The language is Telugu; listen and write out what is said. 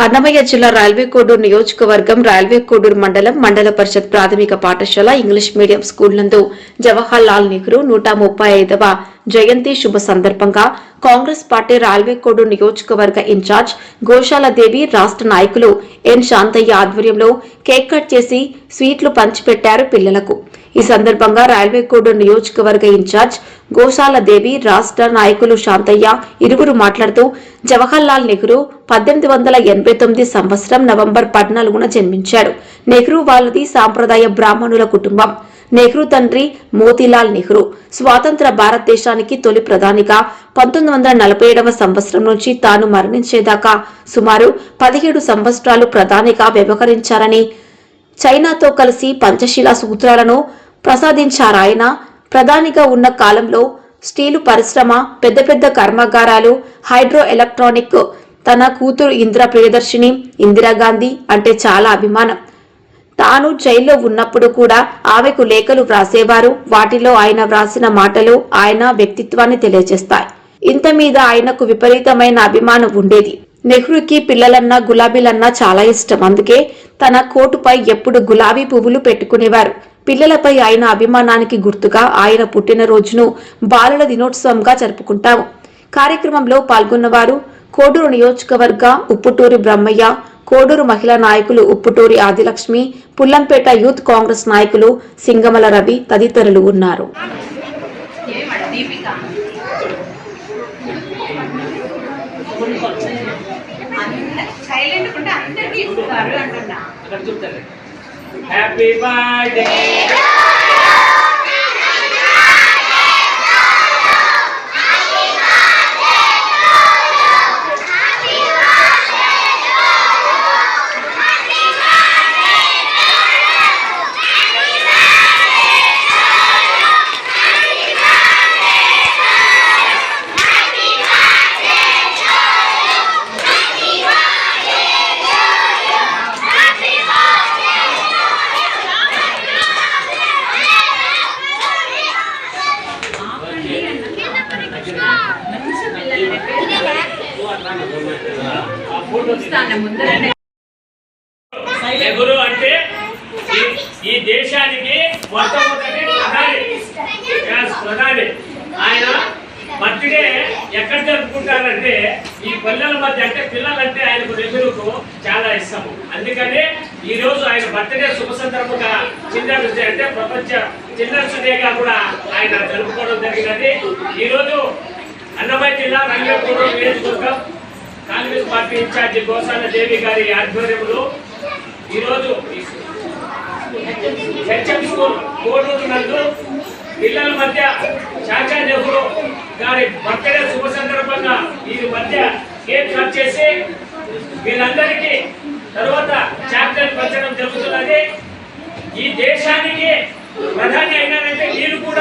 అన్నమయ్య జిల్లా రైల్వే కోడూరు నియోజకవర్గం రైల్వే కోడూరు మండల పరిషత్ ప్రాథమిక పాఠశాల ఇంగ్లీష్ మీడియం స్కూల్ నందు జవహర్ లాల్ నెహ్రూ 135వ జయంతి శుభ సందర్భంగా కాంగ్రెస్ పార్టీ రైల్వే కోడూరు నియోజకవర్గ ఇన్ఛార్జ్ గోశాల దేవి రాష్ట్ర నాయకులు ఎన్ శాంతయ్య ఆధ్వర్యంలో కేక్ కట్ చేసి స్వీట్లు పంచిపెట్టారు పిల్లలకు। ఈ సందర్భంగా రైల్వే కోడూరు నియోజకవర్గ ఇన్ఛార్జ్ గోశాల దేవి రాష్ట్ర నాయకులు శాంతయ్య ఇరువురు మాట్లాడుతూ జవహర్ లాల్ నెహ్రూ 1889 సంవత్సరం నవంబర్ 14న జన్మించాడు। నెహ్రూ వాళ్ళది సాంప్రదాయ బ్రాహ్మణుల కుటుంబం। నెహ్రూ తండ్రి మోతీలాల్ నెహ్రూ స్వాతంత్ర భారతదేశానికి తొలి ప్రధానిగా 1947వ సంవత్సరం నుంచి తాను మరణించేదాకా సుమారు 17 సంవత్సరాలు ప్రధానిగా వ్యవహరించారని, చైనాతో కలిసి పంచశీల సూత్రాలను ప్రసాదించారాయన। ప్రధానిగా ఉన్న కాలంలో స్టీలు పరిశ్రమ, పెద్ద పెద్ద కర్మాగారాలు, హైడ్రో ఎలక్ట్రానిక్, తన కూతురు ఇందిరా ప్రియదర్శిని ఇందిరాగాంధీ అంటే చాలా అభిమానం। తాను జైల్లో ఉన్నప్పుడు కూడా ఆమెకు లేఖలు వ్రాసేవారు। వాటిలో ఆయన వ్రాసిన మాటలు ఆయన వ్యక్తిత్వాన్ని తెలియజేస్తాయి। ఇంత మీద ఆయనకు విపరీతమైన అభిమానం ఉండేది। నెహ్రూకి పిల్లలన్నా గులాబీలన్నా చాలా ఇష్టం। అందుకే తన కోటుపై ఎప్పుడు గులాబీ పువ్వులు పెట్టుకునేవారు। పిల్లలపై ఆయన అభిమానానికి గుర్తుగా ఆయన పుట్టినరోజును బాలల దినోత్సవంగా జరుపుకుంటాము। కార్యక్రమంలో పాల్గొన్నవారు కోడూరు నియోజకవర్గ ఉప్పుటూరి బ్రహ్మయ్య, కోడూరు మహిళా నాయకులు ఉప్పుటూరి ఆదిలక్ష్మి, పుల్లంపేట యూత్ కాంగ్రెస్ నాయకులు సింగమల రవి తదితరులు ఉన్నారు। హ్యాపీ బర్త్డే నెహ్రూ అంటే ఈ దేశానికి మొట్టమొదటి ప్రధాని। ఆయన బర్త్డే ఎక్కడ జరుపుకుంటారంటే ఈ పిల్లల మధ్య, అంటే పిల్లలంటే ఆయనకు నెహ్రూకు చాలా ఇష్టం। అందుకని ఈ రోజు ఆయన బర్త్డే శుభ సందర్భంగా చిల్డ్రన్స్ డే అంటే ప్రపంచ చిల్డ్రన్స్ డేగా కూడా ఆయన జరుపుకోవడం జరిగినది। ఈ రోజు అన్నమయ్య జిల్లా రైల్వే కోడూరు నియోజకవర్గం కాంగ్రెస్ పార్టీ ఇన్ఛార్జి గోశాల దేవి గారి ఆధ్వర్యంలో ఈరోజు హెచ్ఎం స్కూల్ కోడూరు నందు పిల్లల మధ్య చాచా నెహ్రూ గారి బర్త్డే శుభ సందర్భంగా వీరి మధ్య కేక్ కట్ చేసి వీళ్ళందరికీ తర్వాత చాక్లెట్ పంచడం జరుగుతున్నది। ఈ దేశానికి ప్రధాని అయినారంటే వీరు కూడా